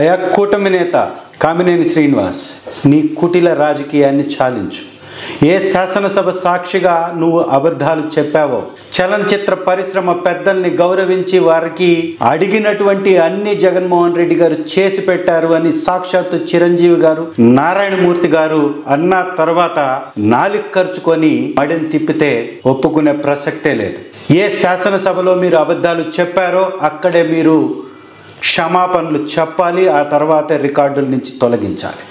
అయా కూటమి నేత కామినేని శ్రీనివాస్, నీ కుటిల రాజకీయాన్ని చాలించు. ఏ శాసనసభ సాక్షిగా నువ్వు అబద్ధాలు చెప్పావో, చలనచిత్ర పరిశ్రమ పెద్దల్ని గౌరవించి వారికి అడిగినటువంటి అన్ని జగన్మోహన్ రెడ్డి గారు చేసి పెట్టారు అని సాక్షాత్తు చిరంజీవి గారు, నారాయణమూర్తి గారు అన్న తర్వాత నాలుగు ఖర్చుకొని మడిని తిప్పితే ఒప్పుకునే ప్రసక్తే లేదు. ఏ శాసనసభలో మీరు అబద్ధాలు చెప్పారో అక్కడే మీరు క్షమాపణలు చెప్పాలి. ఆ తర్వాత రికార్డుల నుంచి తొలగించాలి.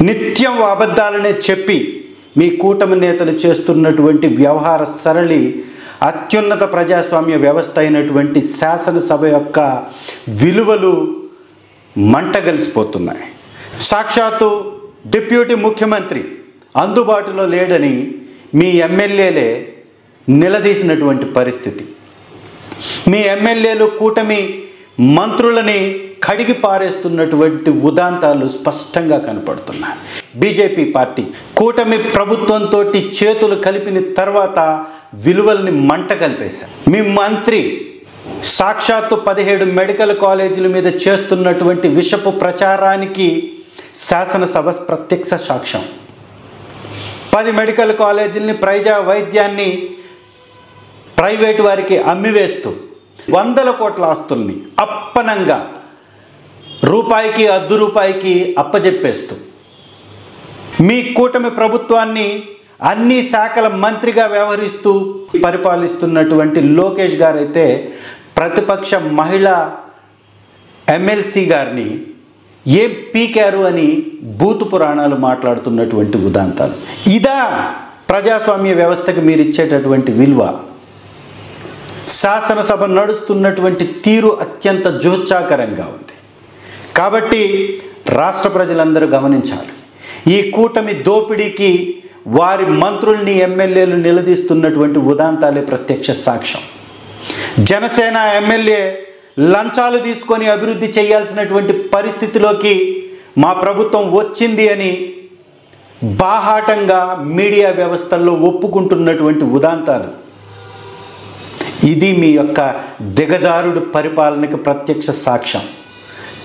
నిత్యం అబద్ధాలనే చెప్పి మీ కూటమి నేతలు చేస్తున్నటువంటి వ్యవహార సరళి అత్యున్నత ప్రజాస్వామ్య వ్యవస్థ అయినటువంటి శాసనసభ యొక్క విలువలు మంటగలిసిపోతున్నాయి. సాక్షాత్తు డిప్యూటీ ముఖ్యమంత్రి అందుబాటులో లేడని మీ ఎమ్మెల్యేలే నిలదీసినటువంటి పరిస్థితి. మీ ఎమ్మెల్యేలు కూటమి మంత్రులని కడిగి పారేస్తున్నటువంటి ఉదాంతాలు స్పష్టంగా కనపడుతున్నాయి. బీజేపీ పార్టీ కూటమి ప్రభుత్వంతో చేతులు కలిపిన తర్వాత విలువల్ని మంట కలిపేశారు. మీ మంత్రి సాక్షాత్తు 17 మెడికల్ కాలేజీల మీద చేస్తున్నటువంటి విషపు ప్రచారానికి శాసనసభ ప్రత్యక్ష సాక్ష్యం. 10 మెడికల్ కాలేజీలని, ప్రజా వైద్యాన్ని ప్రైవేటు వారికి అమ్మివేస్తూ 100 కోట్ల ఆస్తుల్ని అప్పనంగా రూపాయికి అర్ధ రూపాయికి అప్పజెప్పేస్తూ మీ కూటమి ప్రభుత్వాన్ని అన్ని శాఖల మంత్రిగా వ్యవహరిస్తూ పరిపాలిస్తున్నటువంటి లోకేష్ గారు అయితే ప్రతిపక్ష మహిళా ఎమ్మెల్సీ గారిని ఏం పీకారు అని బూతు పురాణాలు మాట్లాడుతున్నటువంటి ఉదాంతాలు. ఇదా ప్రజాస్వామ్య వ్యవస్థకి మీరు ఇచ్చేటటువంటి విలువ? శాసనసభ నడుస్తున్నటువంటి తీరు అత్యంత జోత్సాకరంగా ఉంది. కాబట్టి రాష్ట్ర ప్రజలందరూ గమనించాలి. ఈ కూటమి దోపిడీకి వారి మంత్రుల్ని, ఎమ్మెల్యేలు నిలదీస్తున్నటువంటి ఉదాంతాలే ప్రత్యక్ష సాక్ష్యం. జనసేన ఎమ్మెల్యే లంచాలు తీసుకొని అభివృద్ధి చేయాల్సినటువంటి పరిస్థితిలోకి మా ప్రభుత్వం వచ్చింది అని బాహాటంగా మీడియా వ్యవస్థల్లో ఒప్పుకుంటున్నటువంటి ఉదాంతాలు. ఇది మీ యొక్క దిగజారుడు పరిపాలనకి ప్రత్యక్ష సాక్ష్యం.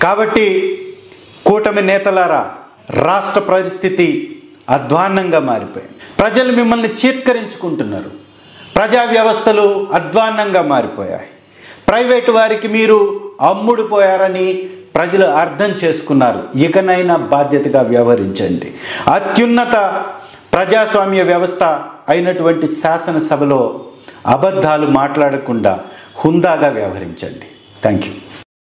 కాబట్టి కూటమి నేతలారా, రాష్ట్ర పరిస్థితి అధ్వాన్నంగా మారిపోయింది. ప్రజలు మిమ్మల్ని చీత్కరించుకుంటున్నారు. ప్రజా వ్యవస్థలు అధ్వాన్నంగా మారిపోయాయి. ప్రైవేటు వారికి మీరు అమ్ముడుపోయారని ప్రజలు అర్థం చేసుకున్నారు. ఇకనైనా బాధ్యతగా వ్యవహరించండి. అత్యున్నత ప్రజాస్వామ్య వ్యవస్థ అయినటువంటి శాసనసభలో అబద్ధాలు మాట్లాడకుండా హుందాగా వ్యవహరించండి. Thank you.